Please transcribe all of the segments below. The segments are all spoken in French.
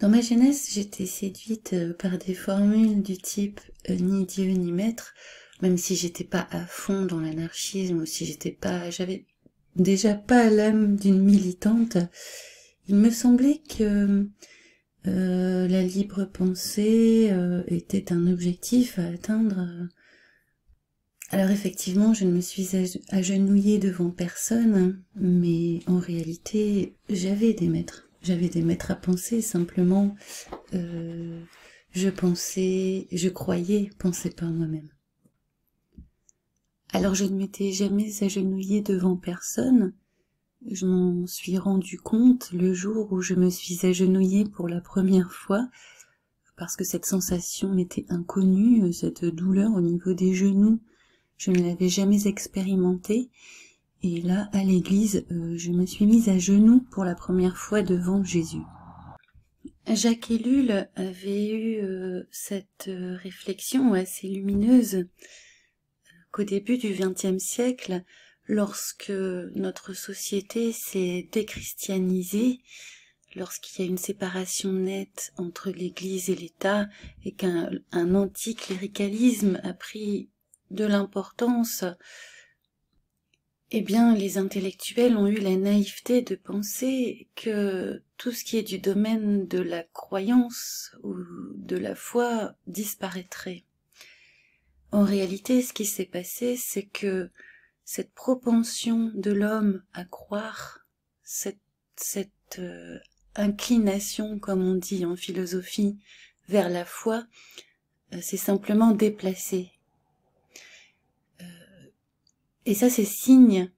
Dans ma jeunesse, j'étais séduite par des formules du type ni Dieu ni maître, même si j'étais pas à fond dans l'anarchisme, ou si j'avais déjà pas l'âme d'une militante. Il me semblait que la libre pensée était un objectif à atteindre. Alors effectivement, je ne me suis agenouillée devant personne, mais en réalité, j'avais des maîtres. J'avais des maîtres à penser, simplement, je croyais penser par moi-même. Alors je ne m'étais jamais agenouillée devant personne. Je m'en suis rendu compte le jour où je me suis agenouillée pour la première fois, parce que cette sensation m'était inconnue, cette douleur au niveau des genoux, je ne l'avais jamais expérimentée. Et là, à l'église, je me suis mise à genoux pour la première fois devant Jésus. Jacques Ellul avait eu cette réflexion assez lumineuse qu'au début du XXe siècle, lorsque notre société s'est déchristianisée, lorsqu'il y a une séparation nette entre l'Église et l'État et qu'un anticléricalisme a pris de l'importance, eh bien, les intellectuels ont eu la naïveté de penser que tout ce qui est du domaine de la croyance ou de la foi disparaîtrait. En réalité, ce qui s'est passé, c'est que cette propension de l'homme à croire, cette inclination, comme on dit en philosophie, vers la foi, s'est simplement déplacée. Et ça, c'est signe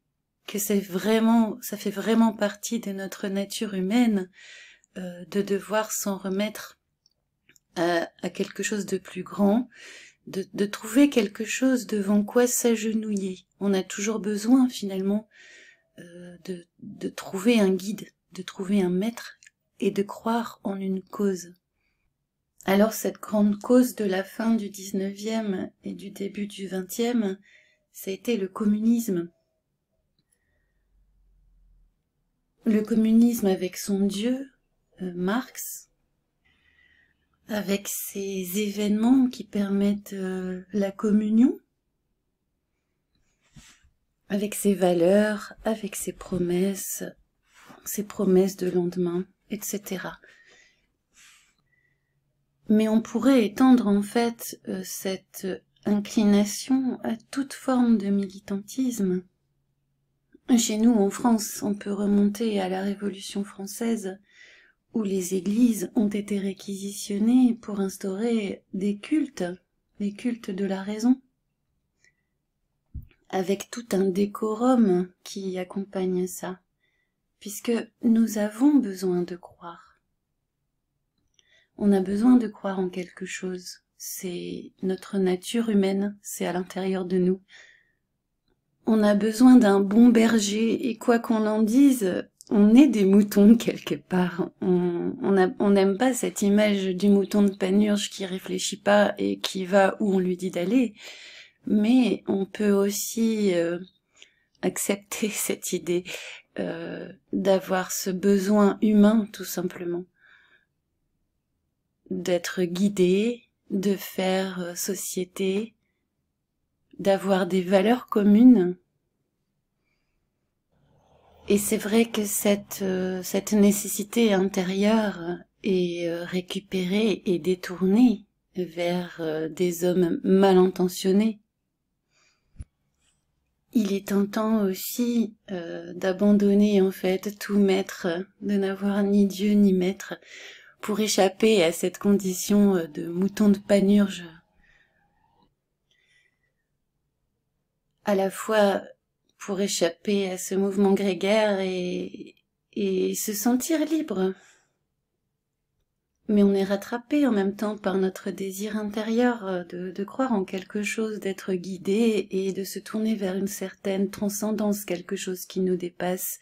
que ça fait vraiment partie de notre nature humaine de devoir s'en remettre à quelque chose de plus grand, de trouver quelque chose devant quoi s'agenouiller. On a toujours besoin finalement de trouver un guide, de trouver un maître et de croire en une cause. Alors cette grande cause de la fin du 19e et du début du 20e, ça a été le communisme. Le communisme avec son dieu, Marx, avec ses événements qui permettent la communion, avec ses valeurs, avec ses promesses de lendemain, etc. Mais on pourrait étendre en fait cette inclination à toute forme de militantisme. Chez nous, en France, on peut remonter à la Révolution française, où les églises ont été réquisitionnées pour instaurer des cultes, les cultes de la raison, avec tout un décorum qui accompagne ça, puisque nous avons besoin de croire. On a besoin de croire en quelque chose, c'est notre nature humaine, c'est à l'intérieur de nous. On a besoin d'un bon berger, et quoi qu'on en dise, on est des moutons quelque part. On n'aime pas cette image du mouton de Panurge qui réfléchit pas et qui va où on lui dit d'aller, mais on peut aussi accepter cette idée d'avoir ce besoin humain tout simplement, d'être guidé, de faire société, d'avoir des valeurs communes. Et c'est vrai que cette nécessité intérieure est récupérée et détournée vers des hommes mal intentionnés. Il est tentant aussi d'abandonner en fait tout maître, de n'avoir ni Dieu ni maître, pour échapper à cette condition de mouton de Panurge. À la fois pour échapper à ce mouvement grégaire et se sentir libre. Mais on est rattrapé en même temps par notre désir intérieur de croire en quelque chose, d'être guidé et de se tourner vers une certaine transcendance, quelque chose qui nous dépasse.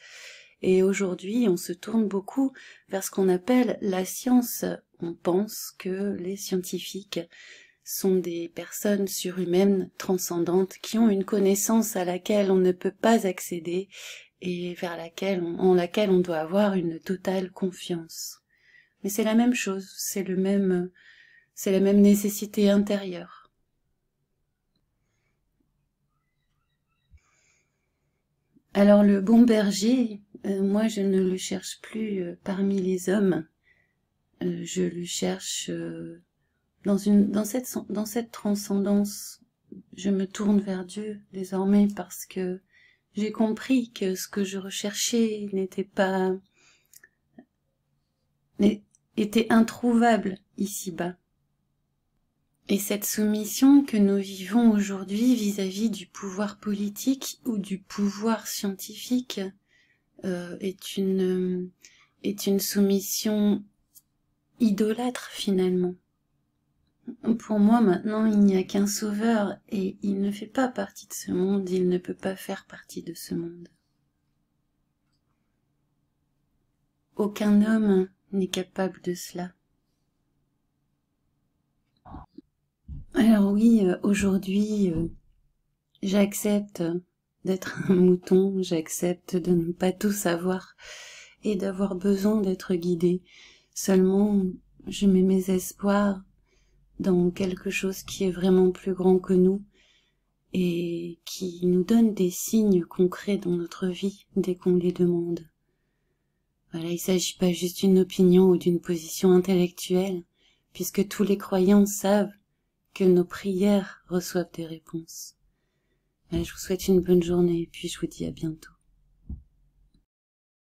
Et aujourd'hui, on se tourne beaucoup vers ce qu'on appelle la science. On pense que les scientifiques sont des personnes surhumaines, transcendantes, qui ont une connaissance à laquelle on ne peut pas accéder et en laquelle on doit avoir une totale confiance. Mais c'est la même chose, c'est la même nécessité intérieure. Alors le bon berger, moi je ne le cherche plus parmi les hommes, je le cherche dans cette transcendance. Je me tourne vers Dieu désormais parce que j'ai compris que ce que je recherchais était introuvable ici-bas. Et cette soumission que nous vivons aujourd'hui vis-à-vis du pouvoir politique ou du pouvoir scientifique est une soumission idolâtre finalement. Pour moi maintenant il n'y a qu'un sauveur et il ne fait pas partie de ce monde, il ne peut pas faire partie de ce monde. Aucun homme n'est capable de cela. Alors oui, aujourd'hui, j'accepte d'être un mouton, j'accepte de ne pas tout savoir et d'avoir besoin d'être guidée. Seulement, je mets mes espoirs dans quelque chose qui est vraiment plus grand que nous et qui nous donne des signes concrets dans notre vie dès qu'on les demande. Voilà, il ne s'agit pas juste d'une opinion ou d'une position intellectuelle, puisque tous les croyants savent que nos prières reçoivent des réponses. Voilà, je vous souhaite une bonne journée et puis je vous dis à bientôt.